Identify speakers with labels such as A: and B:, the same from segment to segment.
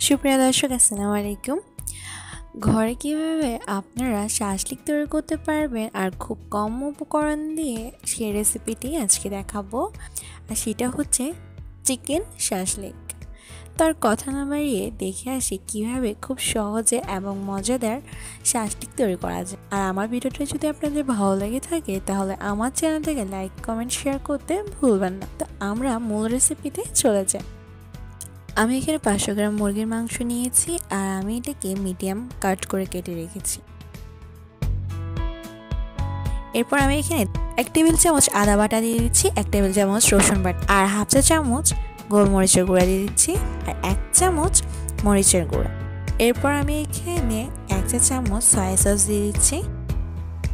A: সুপ্রিয় দর্শক, আসসালামু আলাইকুম। ঘরে কিভাবে আপনারা শাসলিক তৈরি করতে পারবেন আর খুব কম উপকরণ দিয়ে সেই রেসিপিটি আজকে দেখাবো। আর সেটা হচ্ছে চিকেন শাসলিক। তার কথা না বাড়িয়ে দেখে আসি কিভাবে খুব সহজে এবং মজাদার শাসলিক তৈরি করা যায়। আর আমার ভিডিওটা যদি আপনাদের ভালো লেগে থাকে তাহলে আমার চ্যানেলটাকে লাইক, কমেন্ট, শেয়ার করতে ভুলবেন না। তো আমরা মূল রেসিপিতে চলে যাই। আমি এখানে 500 গ্রাম মুরগির মাংস নিয়েছি আর আমি এটাকে মিডিয়াম কাট করে কেটে রেখেছি। এরপর আমি এখানে 1 টেবিল চামচ আদা বাটা দিয়ে দিচ্ছি, 1 টেবিল চামচ রসুন বাটা আর হাফ চা চামচ গোলমরিচের গুঁড়া দিয়ে দিচ্ছি আর 1 চামচ মরিচের গুঁড়া। এরপর আমি এখানে 1 চা চামচ সয়া সস দিয়ে দিচ্ছি,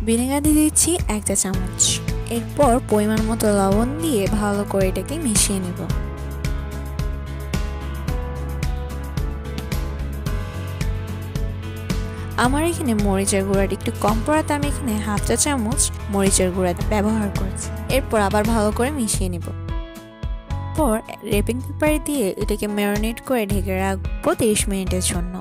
A: ভিনেগার দিয়ে দিচ্ছি 1 চা চামচ। এরপর পরিমাণ মতো লবণ দিয়ে ভালো করে এটাকে মিশিয়ে নেব। আমার এখানে মরিচের গুঁড়াটা একটু কম পড়াতে আমি এখানে হাফ চা চামচ মরিচের গুঁড়া ব্যবহার করছি। এরপর আবার ভালো করে মিশিয়ে নেব। পর র্যাপিং পেপার দিয়ে এটাকে ম্যারিনেট করে ঢেকে রাখবো 30 মিনিটের জন্য।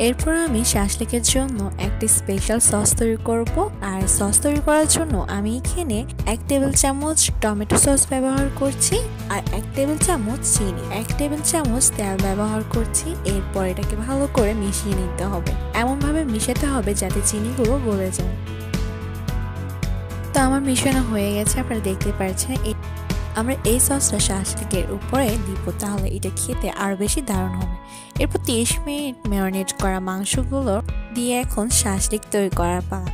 A: এরপর আমি শাসলিকের জন্য একটি স্পেশাল সস তৈরি করব। আর সস তৈরি করার জন্য আমি এখানে 1 টেবিল চামচ টমেটো সস ব্যবহার করছি আর 1 টেবিল চামচ চিনি, 1 টেবিল চামচ তেল ব্যবহার করছি। এরপর এটাকে ভালো করে মিশিয়ে নিতে হবে, এমনভাবে মিশাতে হবে যাতে চিনিগুলো গলে যায়। তো আমার মিশানো হয়ে গেছে, আপনারা দেখতে পাচ্ছেন। আমরা এই সসটা শাসলিকের উপরে দিব, তাহলে এটা খেতে আরও বেশি দারুণ হবে। এরপর 30 মিনিট ম্যারিনেট করা মাংসগুলো দিয়ে এখন শাসলিক তৈরি করার পালা।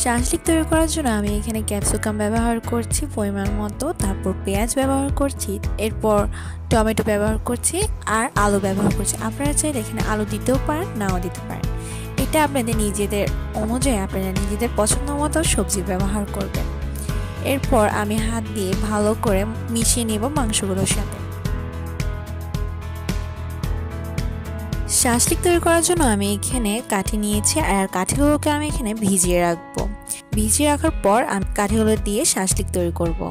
A: শাসলিক তৈরি করার জন্য আমি এখানে ক্যাপসিকাম ব্যবহার করছি পরিমাণ মতো, তারপর পেঁয়াজ ব্যবহার করছি, এরপর টমেটো ব্যবহার করছি আর আলু ব্যবহার করছি। আপনারা চাইলে এখানে আলু দিতেও পারেন, নাও দিতে পারেন। এটা আপনাদের নিজেদের অনুযায়ী আপনারা নিজেদের পছন্দ মতো সবজি ব্যবহার করবেন। এরপর আমি হাত দিয়ে ভালো করে মিশিয়ে নেব মাংসগুলোর সাথে। শাসলিক তৈরি করার জন্য আমি এখানে কাঠি নিয়েছি আর কাঠিগুলোকে আমি এখানে ভিজিয়ে রাখবো। ভিজিয়ে রাখার পর আমি কাঠিগুলো দিয়ে শাসলিক তৈরি করব।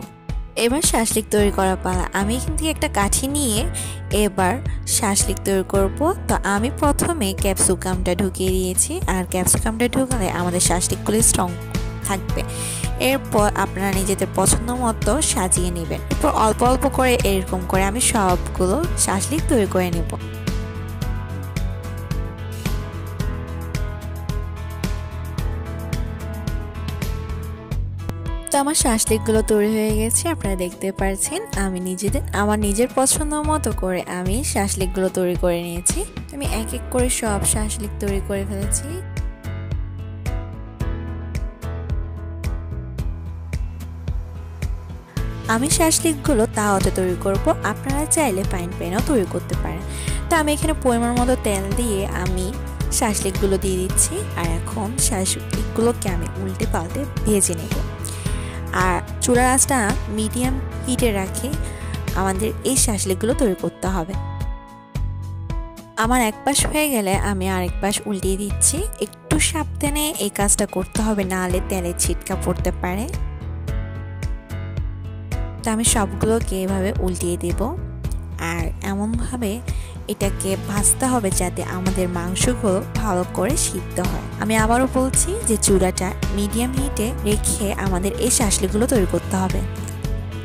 A: এবার শাসলিক তৈরি করার পালা। আমি এখান থেকে একটা কাঠি নিয়ে এবার শাসলিক তৈরি করব। তো আমি প্রথমে ক্যাপসিকামটা ঢুকিয়ে দিয়েছি আর ক্যাপসিকামটা ঢুকালে আমাদের শাসলিকগুলো স্ট্রং থাকবে। এরপর আপনারা নিজেদের পছন্দ মতো সাজিয়ে নেবেন। এরপর অল্প অল্প করে এরকম করে আমি সবগুলো শাসলিক তৈরি করে নেব। তো আমার শাসলিকগুলো তৈরি হয়ে গেছে, আপনারা দেখতে পাচ্ছেন। আমি আমার নিজের পছন্দ মতো করে আমি শাসলিকগুলো তৈরি করে নিয়েছি। আমি এক এক করে সব শাসলিক তৈরি করে ফেলেছি। আমি শাসলিকগুলো তাওয়াতে তৈরি করব, আপনারা চাইলে ফ্রাইং প্যানও তৈরি করতে পারেন। তো আমি এখানে পরিমাণ মতো তেল দিয়ে আমি শাসলিকগুলো দিয়ে দিচ্ছি আর এখন শাসলিকগুলোকে আমি উল্টে পাল্টে ভেজে নেব। আর চুলার আঁচটা মিডিয়াম হিটে রাখে আমাদের এই শাসলিকগুলো তৈরি করতে হবে। আমার এক পাশ হয়ে গেলে আমি আরেক পাশ উল্টিয়ে দিচ্ছি। একটু সাবধানে এই কাজটা করতে হবে, নাহলে তেলে ছিটকা পড়তে পারে। তো আমি সবগুলোকে এভাবে উল্টিয়ে দেব আর এমনভাবে এটাকে ভাজতে হবে যাতে আমাদের মাংসগুলো ভালো করে সিদ্ধ হয়। আমি আবারও বলছি যে চুলাটা মিডিয়াম হিটে রেখে আমাদের এই শাসলিকগুলো তৈরি করতে হবে।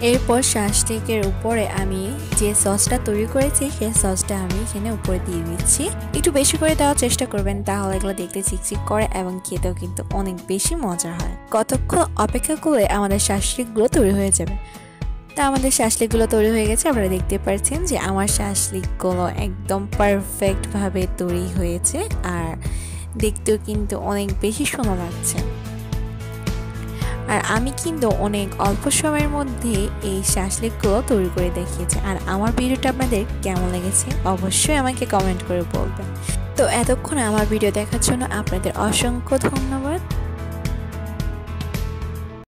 A: এরপর শাসলিকের উপরে আমি যে সসটা তৈরি করেছি সেই সসটা আমি এখানে উপরে দিয়ে দিচ্ছি। একটু বেশি করে দেওয়ার চেষ্টা করবেন, তাহলে এগুলো দেখতে চিকচিক করে এবং খেতেও কিন্তু অনেক বেশি মজা হয়। কতক্ষণ অপেক্ষা করে আমাদের শাসলিকগুলো তৈরি হয়ে যাবে। তা আমাদের শাসলিকগুলো তৈরি হয়ে গেছে, আপনারা দেখতে পাচ্ছেন যে আমার শাসলিকগুলো একদম পারফেক্টভাবে তৈরি হয়েছে আর দেখতেও কিন্তু অনেক বেশি সুন্দর লাগছে। আর আমি কিন্তু অনেক অল্প সময়ের মধ্যে এই শাসলিকগুলো তৈরি করে দেখিয়েছি। আর আমার ভিডিওটা আপনাদের কেমন লেগেছে অবশ্যই আমাকে কমেন্ট করে বলবেন। তো এতক্ষণ আমার ভিডিও দেখার জন্য আপনাদের অসংখ্য ধন্যবাদ।